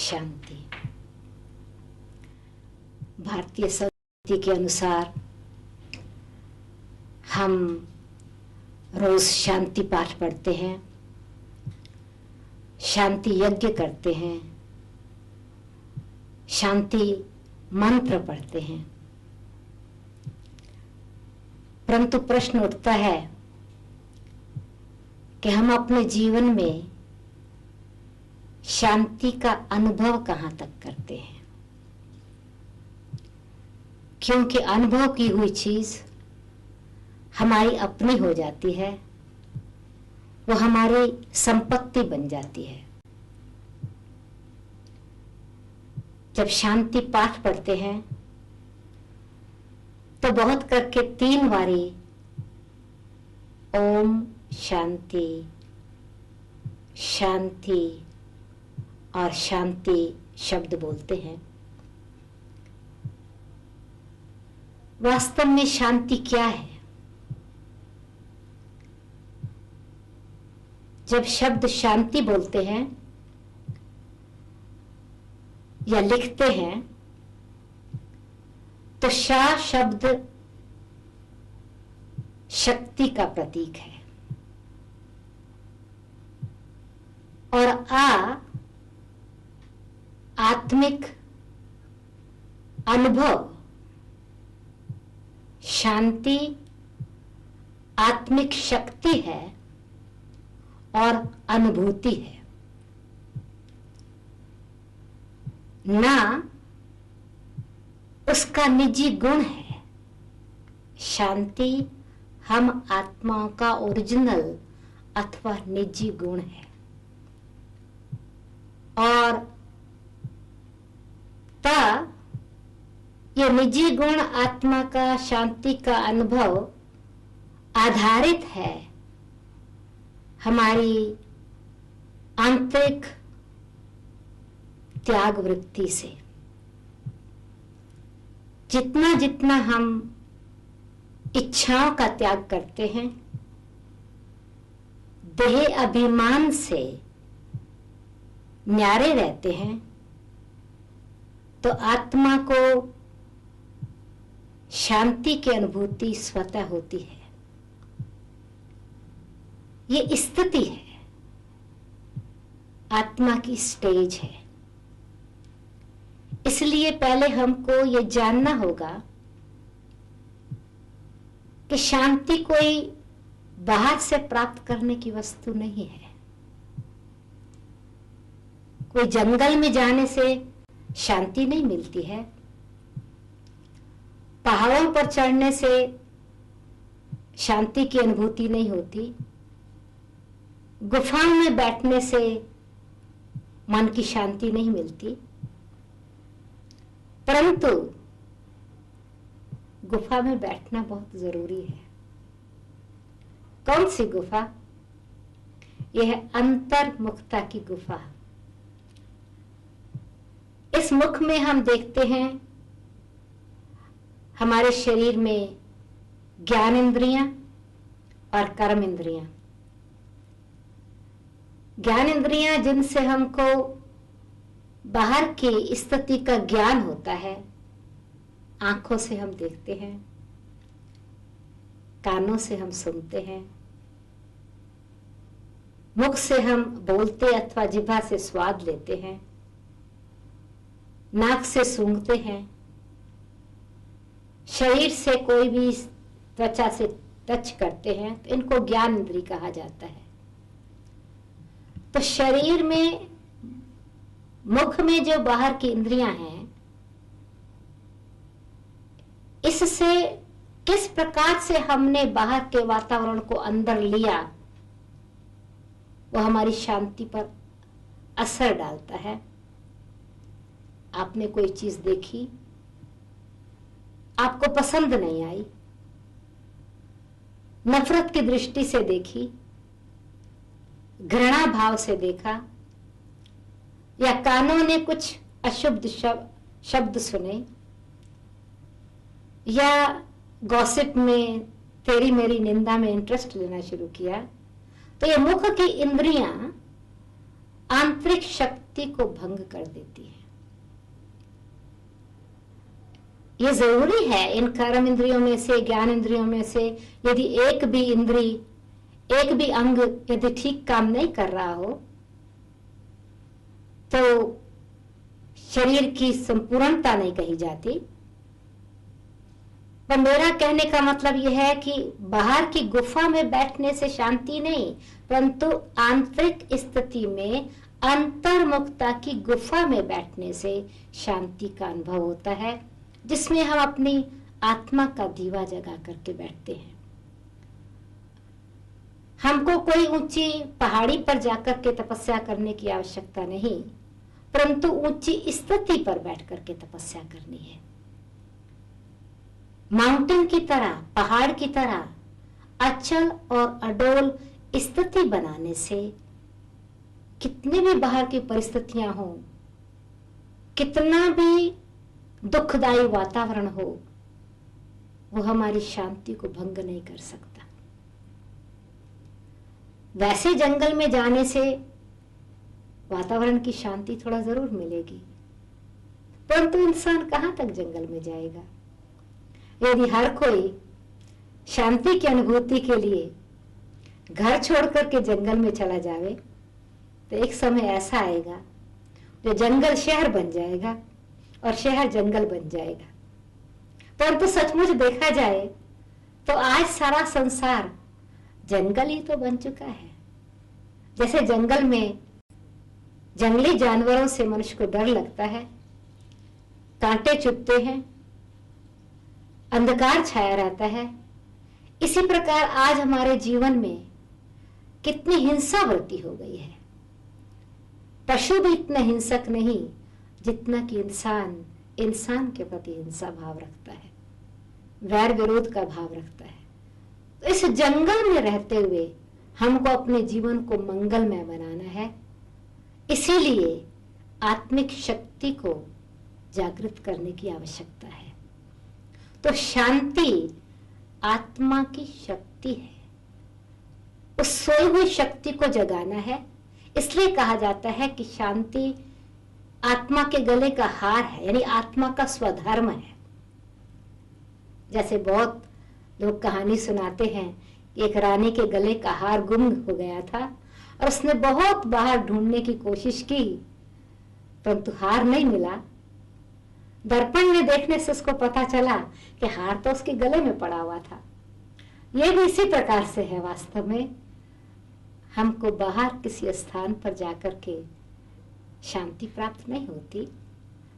शांति। भारतीय संस्कृति के अनुसार हम रोज शांति पाठ पढ़ते हैं, शांति यज्ञ करते हैं, शांति मंत्र पढ़ते हैं। परंतु प्रश्न उठता है कि हम अपने जीवन में शांति का अनुभव कहाँ तक करते हैं, क्योंकि अनुभव की हुई चीज हमारी अपनी हो जाती है, वो हमारी संपत्ति बन जाती है। जब शांति पाठ पढ़ते हैं तो बहुत करके 3 बारी ओम शांति शांति और शांति शब्द बोलते हैं। वास्तव में शांति क्या है? जब शब्द शांति बोलते हैं या लिखते हैं तो शा शब्द शक्ति का प्रतीक है और आ आत्मिक अनुभव। शांति आत्मिक शक्ति है और अनुभूति है, ना उसका निजी गुण है। शांति हम आत्माओं का ओरिजिनल अथवा निजी गुण है और ये निजी गुण आत्मा का शांति का अनुभव आधारित है हमारी आंतरिक त्याग वृत्ति से। जितना जितना हम इच्छाओं का त्याग करते हैं, देह अभिमान से न्यारे रहते हैं, तो आत्मा को शांति की अनुभूति स्वतः होती है। ये स्थिति है, आत्मा की स्टेज है। इसलिए पहले हमको ये जानना होगा कि शांति कोई बाहर से प्राप्त करने की वस्तु नहीं है। कोई जंगल में जाने से शांति नहीं मिलती है, पहाड़ों पर चढ़ने से शांति की अनुभूति नहीं होती, गुफाओं में बैठने से मन की शांति नहीं मिलती। परंतु गुफा में बैठना बहुत जरूरी है। कौन सी गुफा? यह अंतर्मुखता की गुफा। इस मुख में हम देखते हैं हमारे शरीर में ज्ञान इंद्रियां और कर्म इंद्रियां। ज्ञान इंद्रियां जिनसे हमको बाहर की स्थिति का ज्ञान होता है, आंखों से हम देखते हैं, कानों से हम सुनते हैं, मुख से हम बोलते अथवा जिह्वा से स्वाद लेते हैं, नाक से सूंघते हैं, शरीर से कोई भी त्वचा से टच करते हैं, तो इनको ज्ञान इंद्रिय कहा जाता है। तो शरीर में, मुख में जो बाहर की इंद्रियां हैं, इससे किस प्रकार से हमने बाहर के वातावरण को अंदर लिया, वो हमारी शांति पर असर डालता है। आपने कोई चीज देखी, आपको पसंद नहीं आई, नफरत की दृष्टि से देखी, घृणा भाव से देखा, या कानों ने कुछ अशुद्ध शब्द सुने, या गॉसिप में तेरी मेरी निंदा में इंटरेस्ट लेना शुरू किया, तो ये मुख की इंद्रियां आंतरिक शक्ति को भंग कर देती है। ये जरूरी है, इन कर्म इंद्रियों में से, ज्ञान इंद्रियों में से यदि एक भी इंद्री, एक भी अंग यदि ठीक काम नहीं कर रहा हो तो शरीर की संपूर्णता नहीं कही जाती। पर मेरा कहने का मतलब यह है कि बाहर की गुफा में बैठने से शांति नहीं, परंतु आंतरिक स्थिति में अंतर्मुखता की गुफा में बैठने से शांति का अनुभव होता है, जिसमें हम अपनी आत्मा का दीवा जगा करके बैठते हैं। हमको कोई ऊंची पहाड़ी पर जाकर के तपस्या करने की आवश्यकता नहीं, परंतु ऊंची स्थिति पर बैठ करके तपस्या करनी है। माउंटेन की तरह, पहाड़ की तरह अचल और अडोल स्थिति बनाने से कितने भी बाहर की परिस्थितियां हो, कितना भी दुखदायी वातावरण हो, वो हमारी शांति को भंग नहीं कर सकता। वैसे जंगल में जाने से वातावरण की शांति थोड़ा जरूर मिलेगी, परंतु इंसान कहां तक जंगल में जाएगा। यदि हर कोई शांति की अनुभूति के लिए घर छोड़कर के जंगल में चला जावे तो एक समय ऐसा आएगा जो जंगल शहर बन जाएगा और शहर जंगल बन जाएगा। परंतु सचमुच देखा जाए तो आज सारा संसार जंगल ही तो बन चुका है। जैसे जंगल में जंगली जानवरों से मनुष्य को डर लगता है, कांटे चुभते हैं, अंधकार छाया रहता है, इसी प्रकार आज हमारे जीवन में कितनी हिंसा वृत्ति हो गई है। पशु भी इतना हिंसक नहीं जितना कि इंसान के प्रति हिंसा भाव रखता है, वैर विरोध का भाव रखता है। तो इस जंगल में रहते हुए हमको अपने जीवन को मंगलमय बनाना है, इसीलिए आत्मिक शक्ति को जागृत करने की आवश्यकता है। तो शांति आत्मा की शक्ति है, उस सोई हुई शक्ति को जगाना है। इसलिए कहा जाता है कि शांति आत्मा के गले का हार है, यानी आत्मा का स्वधर्म है। जैसे बहुत लोग कहानी सुनाते हैं कि एक रानी के गले का हार गुम हो गया था और उसने बहुत बाहर ढूंढने की कोशिश की, परंतु हार नहीं मिला। दर्पण में देखने से उसको पता चला कि हार तो उसके गले में पड़ा हुआ था। यह भी इसी प्रकार से है। वास्तव में हमको बाहर किसी स्थान पर जाकर के शांति प्राप्त नहीं होती,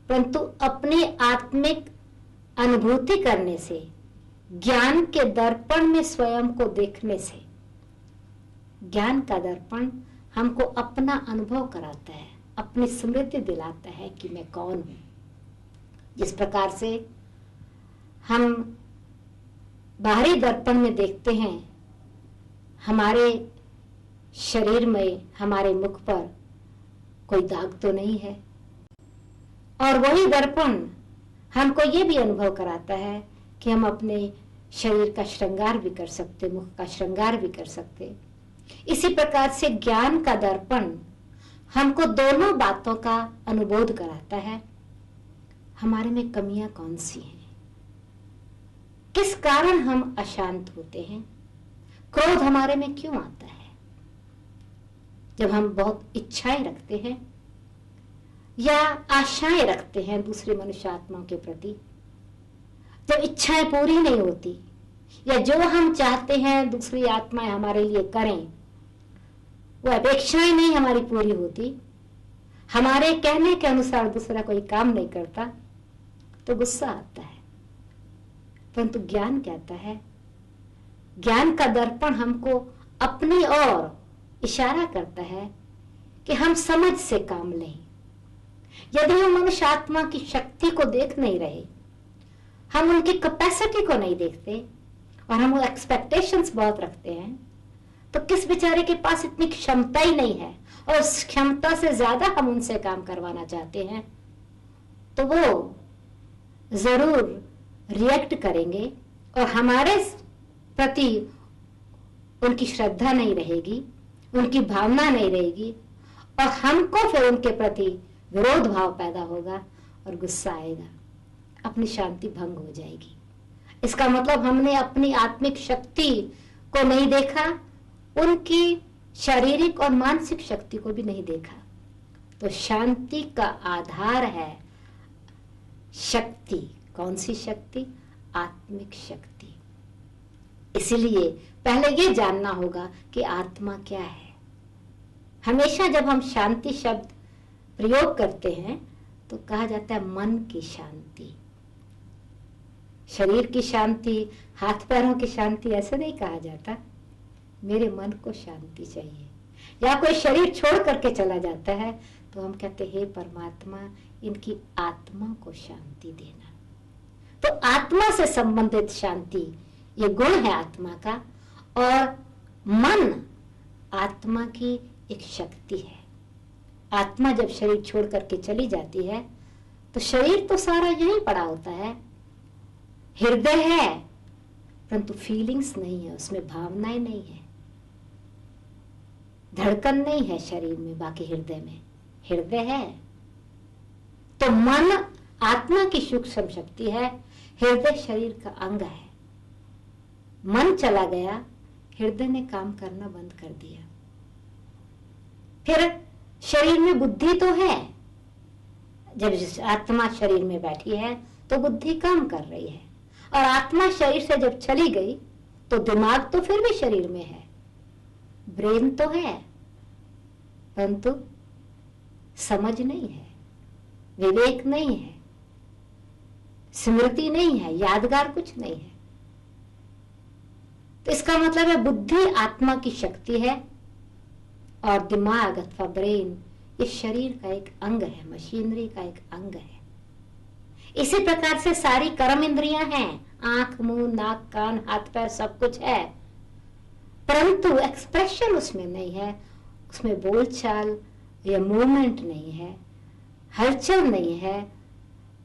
परंतु अपने आत्मिक अनुभूति करने से, ज्ञान के दर्पण में स्वयं को देखने से, ज्ञान का दर्पण हमको अपना अनुभव कराता है, अपनी स्मृति दिलाता है कि मैं कौन हूं। जिस प्रकार से हम बाहरी दर्पण में देखते हैं, हमारे शरीर में, हमारे मुख पर कोई दाग तो नहीं है, और वही दर्पण हमको ये भी अनुभव कराता है कि हम अपने शरीर का श्रृंगार भी कर सकते, मुख का श्रृंगार भी कर सकते। इसी प्रकार से ज्ञान का दर्पण हमको दोनों बातों का अनुबोध कराता है। हमारे में कमियां कौन सी हैं, किस कारण हम अशांत होते हैं, क्रोध हमारे में क्यों आता है। जब हम बहुत इच्छाएं रखते हैं या आशाएं रखते हैं दूसरे मनुष्य आत्माओं के प्रति, जब इच्छाएं पूरी नहीं होती या जो हम चाहते हैं दूसरी आत्माएं हमारे लिए करें, वो अपेक्षाएं नहीं हमारी पूरी होती, हमारे कहने के अनुसार दूसरा कोई काम नहीं करता, तो गुस्सा आता है। परंतु ज्ञान कहता है, ज्ञान का दर्पण हमको अपनी ओर इशारा करता है कि हम समझ से काम लें। यदि हम मनुष्य आत्मा की शक्ति को देख नहीं रहे, हम उनकी कैपेसिटी को नहीं देखते और हम एक्सपेक्टेशंस बहुत रखते हैं, तो किस बेचारे के पास इतनी क्षमता ही नहीं है और उस क्षमता से ज्यादा हम उनसे काम करवाना चाहते हैं, तो वो जरूर रिएक्ट करेंगे और हमारे प्रति उनकी श्रद्धा नहीं रहेगी, उनकी भावना नहीं रहेगी और हमको फिर उनके प्रति विरोध भाव पैदा होगा और गुस्सा आएगा, अपनी शांति भंग हो जाएगी। इसका मतलब हमने अपनी आत्मिक शक्ति को नहीं देखा, उनकी शारीरिक और मानसिक शक्ति को भी नहीं देखा। तो शांति का आधार है शक्ति। कौन सी शक्ति? आत्मिक शक्ति। इसलिए पहले ये जानना होगा कि आत्मा क्या है। हमेशा जब हम शांति शब्द प्रयोग करते हैं तो कहा जाता है मन की शांति, शरीर की शांति, हाथ पैरों की शांति, ऐसे नहीं कहा जाता। मेरे मन को शांति चाहिए। या कोई शरीर छोड़ करके चला जाता है तो हम कहते हैं, हे परमात्मा, इनकी आत्मा को शांति देना। तो आत्मा से संबंधित शांति ये गुण है आत्मा का, और मन आत्मा की एक शक्ति है। आत्मा जब शरीर छोड़ करके चली जाती है तो शरीर तो सारा यहीं पड़ा होता है, हृदय है परंतु फीलिंग्स नहीं है, उसमें भावनाएं नहीं है, धड़कन नहीं है शरीर में, बाकी हृदय में हृदय है। तो मन आत्मा की सूक्ष्म शक्ति है, हृदय शरीर का अंग है। मन चला गया, हृदय ने काम करना बंद कर दिया। फिर शरीर में बुद्धि तो है, जब आत्मा शरीर में बैठी है तो बुद्धि काम कर रही है, और आत्मा शरीर से जब चली गई तो दिमाग तो फिर भी शरीर में है, ब्रेन तो है, परंतु समझ नहीं है, विवेक नहीं है, स्मृति नहीं है, यादगार कुछ नहीं है। तो इसका मतलब है बुद्धि आत्मा की शक्ति है और दिमाग अथवा ब्रेन ये शरीर का एक अंग है, मशीनरी का एक अंग है। इसी प्रकार से सारी कर्म इंद्रियां हैं, आंख, मुंह, नाक, कान, हाथ पैर सब कुछ है, परंतु एक्सप्रेशन उसमें नहीं है, उसमें बोलचाल या मूवमेंट नहीं है, हलचल नहीं है,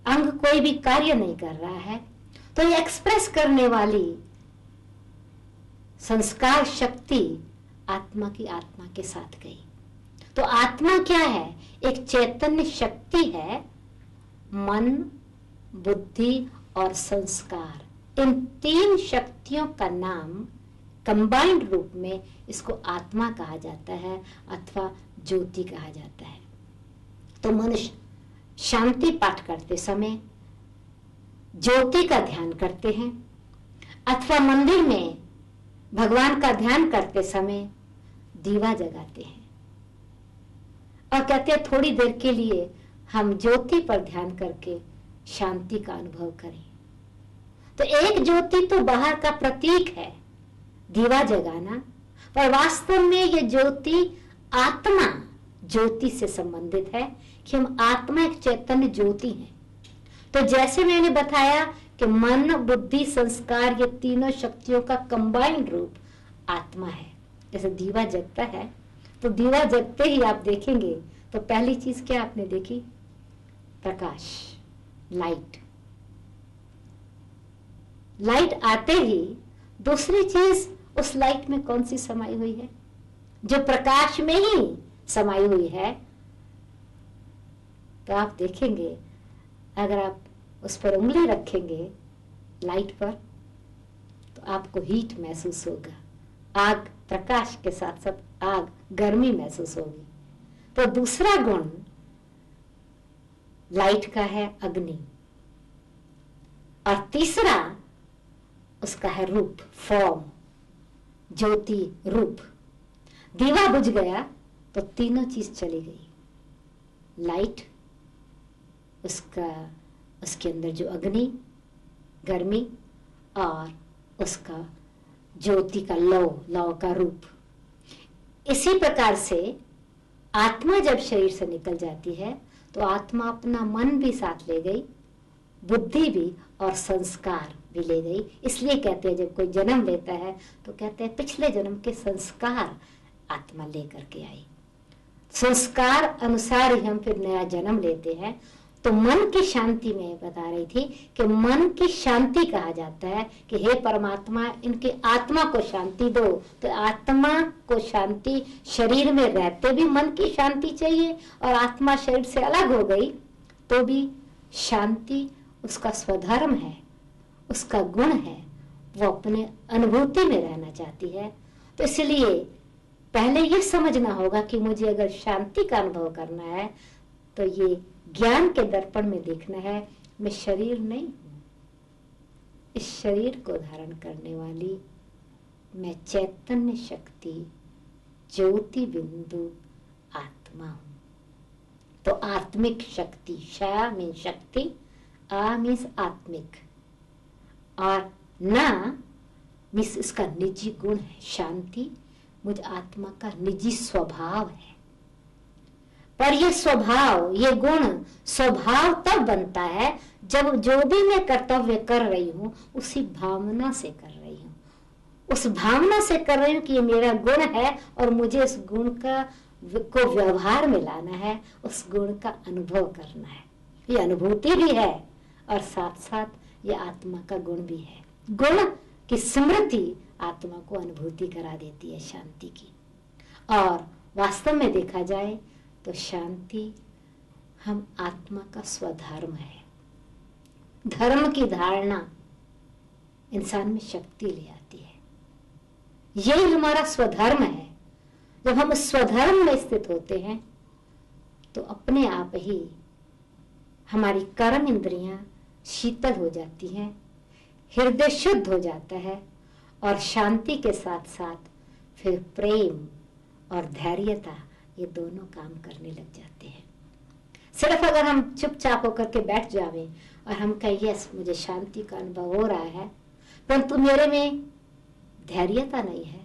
अंग कोई भी कार्य नहीं कर रहा है। तो ये एक्सप्रेस करने वाली संस्कार शक्ति आत्मा के साथ गई। तो आत्मा क्या है? एक चैतन्य शक्ति है। मन, बुद्धि और संस्कार, इन तीन शक्तियों का नाम कंबाइंड रूप में इसको आत्मा कहा जाता है अथवा ज्योति कहा जाता है। तो मनुष्य शांति पाठ करते समय ज्योति का ध्यान करते हैं, अथवा मंदिर में भगवान का ध्यान करते समय दीवा जगाते हैं और कहते हैं थोड़ी देर के लिए हम ज्योति पर ध्यान करके शांति का अनुभव करें। तो एक ज्योति तो बाहर का प्रतीक है, दीवा जगाना, पर वास्तव में ये ज्योति आत्मा ज्योति से संबंधित है कि हम आत्मा एक चैतन्य ज्योति हैं। तो जैसे मैंने बताया कि मन, बुद्धि, संस्कार ये तीनों शक्तियों का कंबाइंड रूप आत्मा है। जैसे दीवा जगता है तो दीवा जगते ही आप देखेंगे तो पहली चीज क्या आपने देखी? प्रकाश, लाइट। लाइट आते ही दूसरी चीज उस लाइट में कौन सी समाई हुई है? जो प्रकाश में ही समाई हुई है। तो आप देखेंगे अगर आप उस पर उंगली रखेंगे लाइट पर तो आपको हीट महसूस होगा, आग, प्रकाश के साथ साथ आग, गर्मी महसूस होगी। तो दूसरा गुण लाइट का है अग्नि, और तीसरा उसका है रूप, फॉर्म, ज्योति, रूप। दीवा बुझ गया तो तीनों चीज चली गई, लाइट, उसके अंदर जो अग्नि, गर्मी, और उसका ज्योति का लौ का रूप। इसी प्रकार से आत्मा जब शरीर से निकल जाती है तो आत्मा अपना मन भी साथ ले गई, बुद्धि भी और संस्कार भी ले गई। इसलिए कहते हैं जब कोई जन्म लेता है तो कहते हैं पिछले जन्म के संस्कार आत्मा लेकर के आई, संस्कार अनुसार ही हम फिर नया जन्म लेते हैं। तो मन की शांति में बता रही थी कि मन की शांति कहा जाता है कि हे परमात्मा, इनकी आत्मा को शांति दो। तो आत्मा को शांति, शरीर में रहते भी मन की शांति चाहिए, और आत्मा शरीर से अलग हो गई तो भी शांति उसका स्वधर्म है, उसका गुण है, वो अपने अनुभूति में रहना चाहती है। तो इसलिए पहले ये समझना होगा कि मुझे अगर शांति का अनुभव करना है तो ये ज्ञान के दर्पण में देखना है, मैं शरीर नहीं हूं, इस शरीर को धारण करने वाली मैं चैतन्य शक्ति, ज्योति बिंदु आत्मा हूं। तो आत्मिक शक्ति, शा मीन शक्ति, आ मीन्स आत्मिक, और ना मीन्स इसका निजी गुण है। शांति मुझ आत्मा का निजी स्वभाव है। पर ये स्वभाव, ये गुण स्वभाव तब बनता है जब जो भी मैं कर्तव्य कर रही हूँ उसी भावना से कर रही हूँ, उस भावना से कर रही हूँ कि ये मेरा गुण है और मुझे इस गुण को व्यवहार में लाना है, उस गुण का अनुभव करना है। ये अनुभूति भी है और साथ साथ ये आत्मा का गुण भी है। गुण की स्मृति आत्मा को अनुभूति करा देती है शांति की। और वास्तव में देखा जाए तो शांति हम आत्मा का स्वधर्म है। धर्म की धारणा इंसान में शक्ति ले आती है, यही हमारा स्वधर्म है। जब हम स्वधर्म में स्थित होते हैं तो अपने आप ही हमारी कर्म इंद्रियां शीतल हो जाती हैं, हृदय शुद्ध हो जाता है, और शांति के साथ साथ फिर प्रेम और धैर्यता, ये दोनों काम करने लग जाते हैं। सिर्फ अगर हम चुपचाप होकर के बैठ जावें और हम कहें यस मुझे शांति का अनुभव हो रहा है, परंतु मेरे में धैर्यता नहीं है,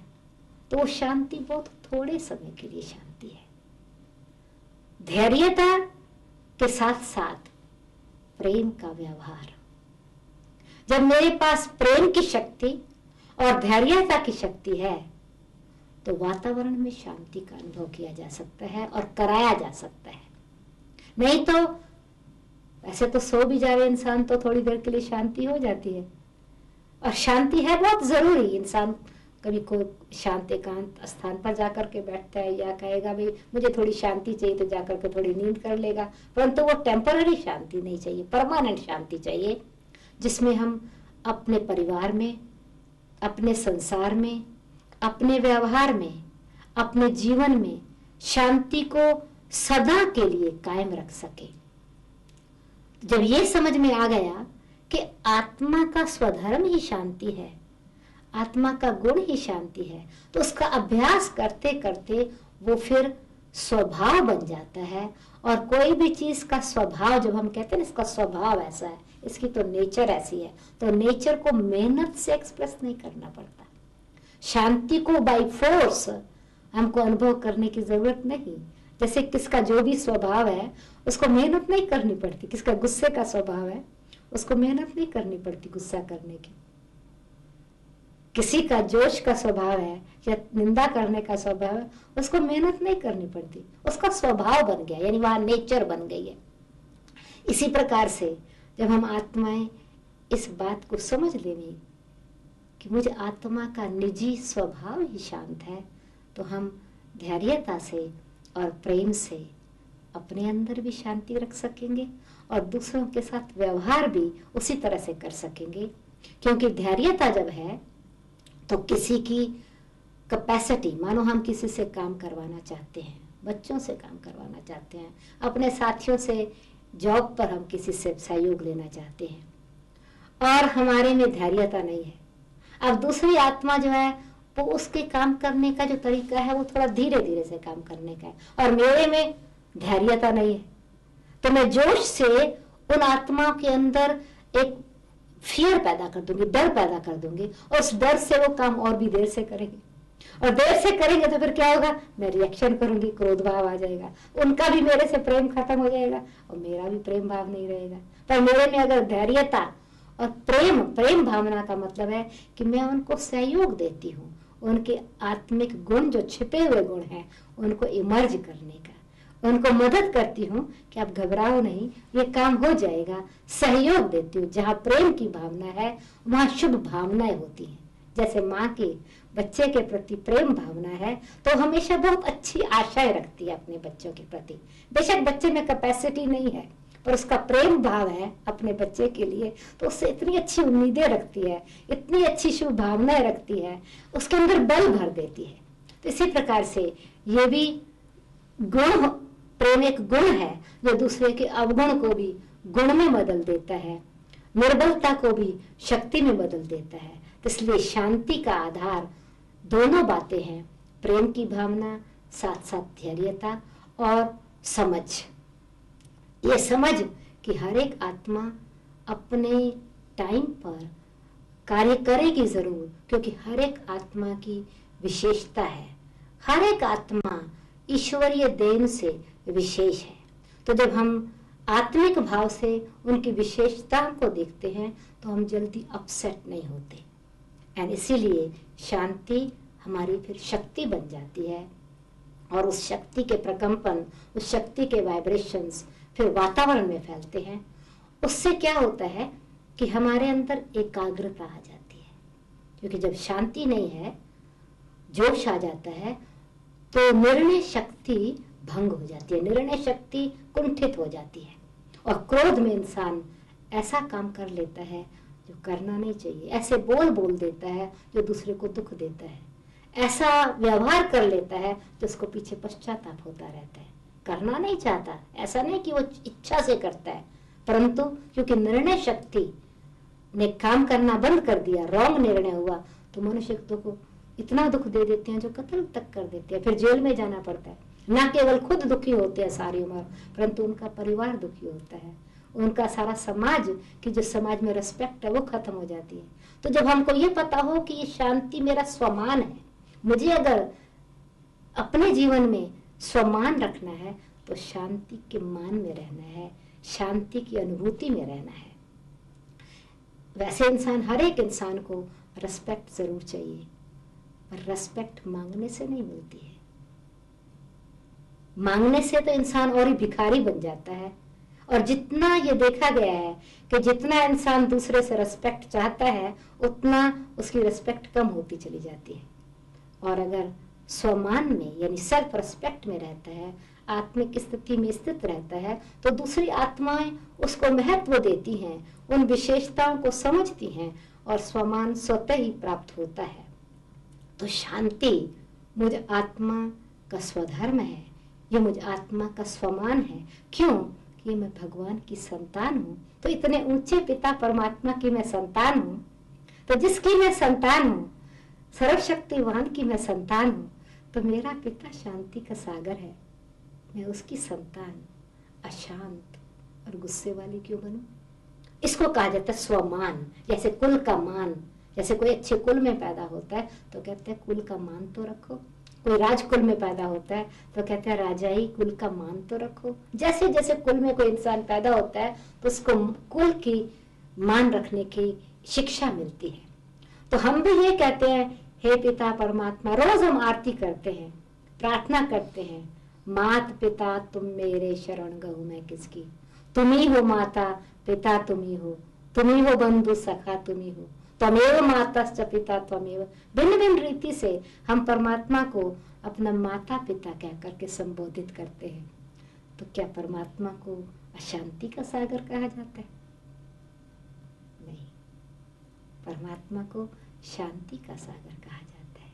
तो वो शांति बहुत थोड़े समय के लिए शांति है। धैर्यता के साथ साथ प्रेम का व्यवहार, जब मेरे पास प्रेम की शक्ति और धैर्यता की शक्ति है तो वातावरण में शांति का अनुभव किया जा सकता है और कराया जा सकता है। नहीं तो ऐसे तो सो भी जाए इंसान तो थोड़ी देर के लिए शांति हो जाती है, और शांति है बहुत जरूरी। इंसान कभी कोई शांत एकांत स्थान पर जाकर के बैठता है या कहेगा भाई मुझे थोड़ी शांति चाहिए, तो जाकर के थोड़ी नींद कर लेगा, परंतु वो टेम्पररी शांति नहीं चाहिए, परमानेंट शांति चाहिए, जिसमें हम अपने परिवार में, अपने संसार में, अपने व्यवहार में, अपने जीवन में शांति को सदा के लिए कायम रख सके। जब ये समझ में आ गया कि आत्मा का स्वधर्म ही शांति है, आत्मा का गुण ही शांति है, तो उसका अभ्यास करते करते वो फिर स्वभाव बन जाता है। और कोई भी चीज का स्वभाव, जब हम कहते हैं इसका स्वभाव ऐसा है, इसकी तो नेचर ऐसी है, तो नेचर को मेहनत से एक्सप्रेस नहीं करना पड़ता। शांति को बाय फोर्स हमको अनुभव करने की जरूरत नहीं। जैसे किसका जो भी स्वभाव है उसको मेहनत नहीं करनी पड़ती, किसका गुस्से का स्वभाव है उसको मेहनत नहीं करनी पड़ती गुस्सा करने की, किसी का जोश का स्वभाव है या निंदा करने का स्वभाव है उसको मेहनत नहीं करनी पड़ती, उसका स्वभाव बन गया, यानी वहां नेचर बन गई है। इसी प्रकार से जब हम आत्माएं इस बात को समझ लेंगे कि मुझे आत्मा का निजी स्वभाव ही शांत है, तो हम धैर्यता से और प्रेम से अपने अंदर भी शांति रख सकेंगे और दूसरों के साथ व्यवहार भी उसी तरह से कर सकेंगे। क्योंकि धैर्यता जब है तो किसी की कैपेसिटी, मानो हम किसी से काम करवाना चाहते हैं, बच्चों से काम करवाना चाहते हैं, अपने साथियों से जॉब पर हम किसी से सहयोग लेना चाहते हैं और हमारे में धैर्यता नहीं है, अब दूसरी आत्मा जो है वो उसके काम करने का जो तरीका है वो थोड़ा धीरे धीरे से काम करने का है और मेरे में धैर्यता नहीं है, तो मैं जोश से उन आत्माओं के अंदर एक फियर पैदा कर दूंगी, डर पैदा कर दूंगी, और उस डर से वो काम और भी देर से करेंगे, और देर से करेंगे तो फिर क्या होगा, मैं रिएक्शन करूंगी, क्रोध भाव आ जाएगा, उनका भी मेरे से प्रेम खत्म हो जाएगा और मेरा भी प्रेम भाव नहीं रहेगा। पर मेरे में अगर धैर्यता और प्रेम भावना का मतलब है कि मैं उनको सहयोग देती हूँ, उनके आत्मिक गुण जो छिपे हुए गुण हैं उनको इमर्ज करने का, उनको मदद करती हूँ कि आप घबराओ नहीं, ये काम हो जाएगा, सहयोग देती हूँ। जहाँ प्रेम की भावना है वहाँ शुभ भावनाएं होती हैं। जैसे माँ की बच्चे के प्रति प्रेम भावना है तो हमेशा बहुत अच्छी आशाएं रखती है अपने बच्चों के प्रति। बेशक बच्चे में कैपेसिटी नहीं है, पर उसका प्रेम भाव है अपने बच्चे के लिए, तो उससे इतनी अच्छी उम्मीदें रखती है, इतनी अच्छी शुभ भावनाएं रखती है, उसके अंदर बल भर देती है। तो इसी प्रकार से ये भी गुण, प्रेम एक गुण है जो दूसरे के अवगुण को भी गुण में बदल देता है, निर्बलता को भी शक्ति में बदल देता है। तो इसलिए शांति का आधार दोनों बातें हैं, प्रेम की भावना, साथ साथ धैर्यता और समझ। ये समझ कि हर एक आत्मा अपने टाइम पर कार्य करेगी जरूर, क्योंकि हर एक आत्मा की विशेषता है, हर एक आत्मा ईश्वरीय देन से विशेष है। तो जब हम आत्मिक भाव से उनकी विशेषताओं को देखते हैं तो हम जल्दी अपसेट नहीं होते, एंड इसीलिए शांति हमारी फिर शक्ति बन जाती है। और उस शक्ति के प्रकंपन, उस शक्ति के वाइब्रेशंस फिर वातावरण में फैलते हैं। उससे क्या होता है कि हमारे अंदर एकाग्रता आ जाती है, क्योंकि जब शांति नहीं है, जोश आ जाता है, तो निर्णय शक्ति भंग हो जाती है, निर्णय शक्ति कुंठित हो जाती है। और क्रोध में इंसान ऐसा काम कर लेता है जो करना नहीं चाहिए, ऐसे बोल देता है जो दूसरे को दुख देता है, ऐसा व्यवहार कर लेता है तो उसको पीछे पश्चाताप होता रहता है। करना नहीं चाहता, ऐसा नहीं कि वो इच्छा से करता है, परंतु क्योंकि निर्णय शक्ति ने काम करना बंद कर दिया, रॉन्ग निर्णय हुआ, तो मनुष्य को इतना दुख दे देते हैं जो कत्ल तक कर देते हैं, फिर जेल में जाना पड़ता है। न केवल खुद दुखी होते हैं सारी उम्र, परंतु उनका परिवार दुखी होता है, उनका सारा समाज की जो समाज में रिस्पेक्ट है वो खत्म हो जाती है। तो जब हमको ये पता हो कि ये शांति मेरा स्वमान है, मुझे अगर अपने जीवन में स्वमान रखना है तो शांति के मान में रहना है, शांति की अनुभूति में रहना है। वैसे इंसान, हर एक इंसान को रिस्पेक्ट जरूर चाहिए, पर रिस्पेक्ट मांगने से नहीं मिलती है। मांगने से तो इंसान और ही भिखारी बन जाता है। और जितना ये देखा गया है कि जितना इंसान दूसरे से रिस्पेक्ट चाहता है उतना उसकी रिस्पेक्ट कम होती चली जाती है। और अगर स्वमान में यानी सेल्फ रिस्पेक्ट में रहता है, आत्मिक स्थिति में स्थित रहता है, तो दूसरी आत्माएं उसको महत्व देती हैं, उन विशेषताओं को समझती हैं और स्वमान स्वतः ही प्राप्त होता है। तो शांति मुझ आत्मा का स्वधर्म है, ये मुझ आत्मा का स्वमान है। क्यों? कि मैं भगवान की संतान हूँ, तो इतने ऊंचे पिता परमात्मा की मैं संतान हूँ। तो जिसकी मैं संतान हूँ, सर्वशक्तिवान की मैं संतान हूँ, तो मेरा पिता शांति का सागर है, मैं उसकी संतान अशांत और गुस्से वाली क्यों बनूं? इसको कहा जाता है स्वमान। जैसे कुल का मान, जैसे कोई अच्छे कुल में पैदा होता है तो कहते हैं कुल का मान तो रखो, कोई राजकुल में पैदा होता है तो कहते हैं राजाई कुल का मान तो रखो। जैसे जैसे कुल में कोई इंसान पैदा होता है तो उसको कुल की मान रखने की शिक्षा मिलती है। तो हम भी ये कहते हैं, हे पिता परमात्मा, रोज हम आरती करते हैं, प्रार्थना करते हैं, मात पिता तुम मेरे शरण गहु मैं किसकी, तुम ही हो माता पिता, तुम ही हो बंधु सखा, तुम ही हो, त्वमेव माताश्च पिता त्वमेव। भिन्न भिन्न रीति से हम परमात्मा को अपना माता पिता कह करके संबोधित करते हैं। तो क्या परमात्मा को अशांति का सागर कहा जाता है? नहीं, परमात्मा को शांति का सागर कहा जाता है,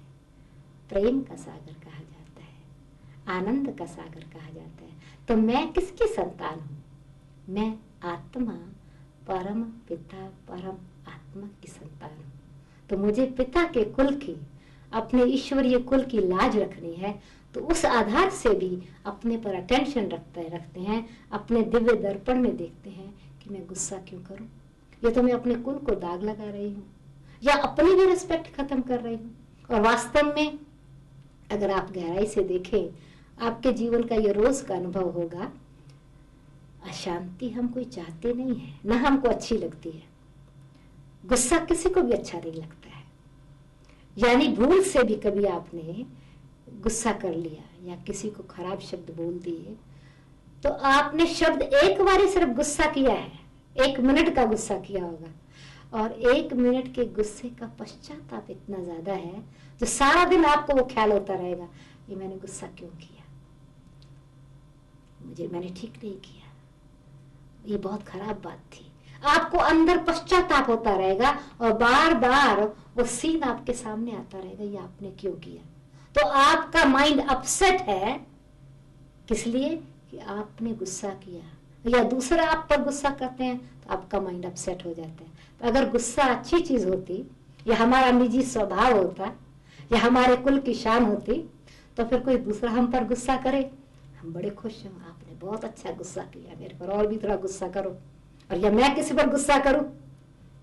प्रेम का सागर कहा जाता है, आनंद का सागर कहा जाता है। तो मैं किसकी संतान हूँ? मैं आत्मा परम पिता परम आत्मा की संतान हूँ। तो मुझे पिता के कुल की, अपने ईश्वरीय कुल की लाज रखनी है, तो उस आधार से भी अपने पर अटेंशन रखते हैं, अपने दिव्य दर्पण में देखते हैं कि मैं गुस्सा क्यों करूं, ये तो मैं अपने कुल को दाग लगा रही हूँ या अपनी भी रिस्पेक्ट खत्म कर रही हूँ। और वास्तव में अगर आप गहराई से देखें, आपके जीवन का ये रोज का अनुभव होगा, अशांति हम कोई चाहते नहीं है, ना हमको अच्छी लगती है। गुस्सा किसी को भी अच्छा नहीं लगता है। यानी भूल से भी कभी आपने गुस्सा कर लिया या किसी को खराब शब्द बोल दिए तो आपने शब्द एक बार ही सिर्फ गुस्सा किया है, 1 मिनट का गुस्सा किया होगा, और 1 मिनट के गुस्से का पश्चाताप इतना ज्यादा है जो सारा दिन आपको वो ख्याल होता रहेगा, ये मैंने गुस्सा क्यों किया, मैंने ठीक नहीं किया, ये बहुत खराब बात थी। आपको अंदर पश्चाताप होता रहेगा और बार बार वो सीन आपके सामने आता रहेगा, ये आपने क्यों किया। तो आपका माइंड अपसेट है, किस लिए कि आपने गुस्सा किया, या दूसरा आप पर गुस्सा करते हैं तो आपका माइंड अपसेट हो जाता है। तो अगर गुस्सा अच्छी चीज होती, या हमारा निजी स्वभाव होता, या हमारे कुल की शान होती, तो फिर कोई दूसरा हम पर गुस्सा करे, हम बड़े खुश हैं, आपने बहुत अच्छा गुस्सा किया, मेरे पर और भी थोड़ा गुस्सा करो। और या मैं किसी पर गुस्सा करूं,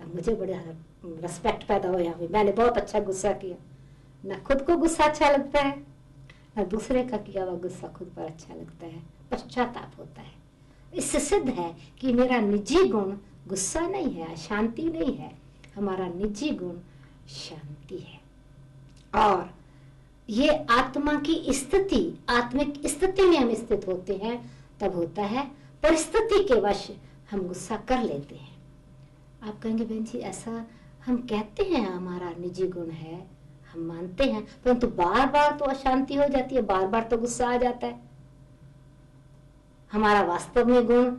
मुझे बड़ा रिस्पेक्ट पैदा हो, यहाँ मैंने बहुत अच्छा गुस्सा किया। ना खुद को गुस्सा अच्छा लगता है, ना दूसरे का किया हुआ गुस्सा खुद पर अच्छा लगता है, पश्चाताप होता है। इससे सिद्ध है कि मेरा निजी गुण गुस्सा नहीं है, अशांति नहीं है, हमारा निजी गुण शांति है। और ये आत्मा की स्थिति, आत्मिक स्थिति में हम स्थित होते हैं, तब होता है परिस्थिति के वश हम गुस्सा कर लेते हैं। आप कहेंगे बहन जी ऐसा हम कहते हैं हमारा निजी गुण है, हम मानते हैं, परंतु बार बार तो अशांति हो जाती है, बार बार तो गुस्सा आ जाता है। हमारा वास्तव में गुण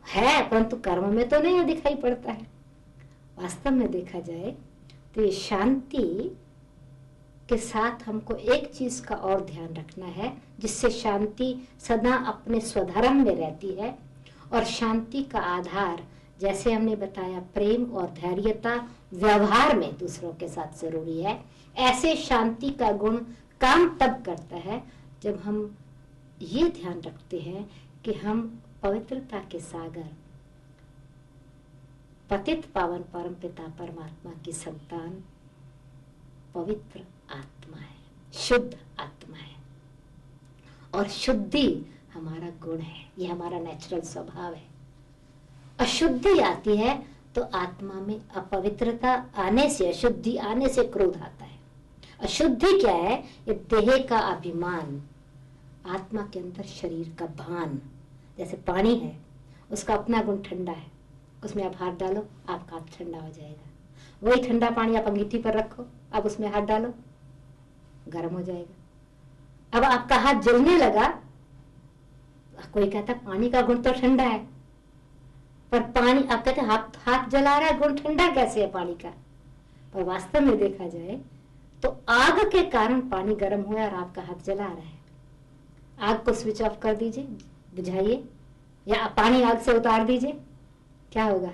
है परंतु कर्म में तो नहीं दिखाई पड़ता है। वास्तव में देखा जाए तो ये शांति के साथ हमको एक चीज का और ध्यान रखना है, जिससे शांति सदा अपने स्वधर्म में रहती है। और शांति का आधार जैसे हमने बताया प्रेम और धैर्यता, व्यवहार में दूसरों के साथ जरूरी है। ऐसे शांति का गुण काम तब करता है जब हम ये ध्यान रखते हैं कि हम पवित्रता के सागर, पतित पावन परम पिता परमात्मा की संतान, पवित्र आत्मा है, शुद्ध आत्मा है। और शुद्धि हमारा गुण है, ये हमारा नेचुरल स्वभाव है। अशुद्धि आती है तो आत्मा में अपवित्रता आने से, अशुद्धि आने से क्रोध आता है। अशुद्धि क्या है? ये देह का अभिमान, आत्मा के अंदर शरीर का भान। जैसे पानी है, उसका अपना गुण ठंडा है, उसमें आप हाथ डालो आपका हाथ ठंडा हो जाएगा। वही ठंडा पानी आप अंगीठी पर रखो, आप उसमें हाथ डालो गर्म हो जाएगा। अब आपका हाथ जलने लगा, कोई कहता पानी का गुण तो ठंडा है, पर पानी, आप कहते हाथ जला रहा है, गुण ठंडा कैसे है पानी का? पर वास्तव में देखा जाए तो आग के कारण पानी गर्म हुआ और आपका हाथ जला रहा है। आग को स्विच ऑफ कर दीजिए, बुझाइए, या पानी आग से उतार दीजिए, क्या होगा?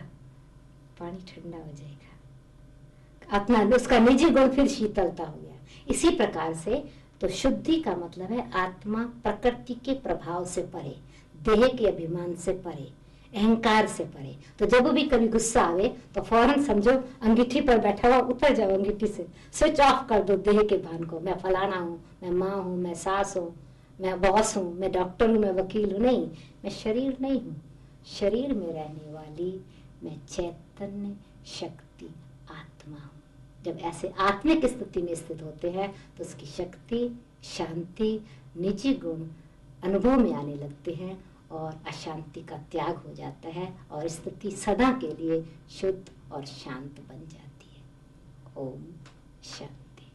पानी ठंडा हो जाएगा। अपना उसका निजी गुण फिर शीतलता हो गया। इसी प्रकार से तो शुद्धि का मतलब है आत्मा प्रकृति के प्रभाव से परे, देह के अभिमान से परे, अहंकार से परे। तो जब भी कभी गुस्सा आवे तो फौरन समझो अंगीठी पर बैठा हुआ, उतर जाओ अंगीठी से, स्विच ऑफ कर दो देह के भान को। मैं फलाना हूँ, मैं माँ हूँ, मैं सास हूँ, मैं बॉस हूँ, मैं डॉक्टर हूँ, मैं वकील हूँ। नहीं, मैं शरीर नहीं हूँ। शरीर में रहने वाली मैं चैतन्य शक्ति आत्मा हूँ। जब ऐसे आत्मिक स्थिति में स्थित होते हैं तो उसकी शक्ति, शांति, निजी गुण अनुभव में आने लगते हैं और अशांति का त्याग हो जाता है और स्थिति सदा के लिए शुद्ध और शांत बन जाती है। ओम शांति।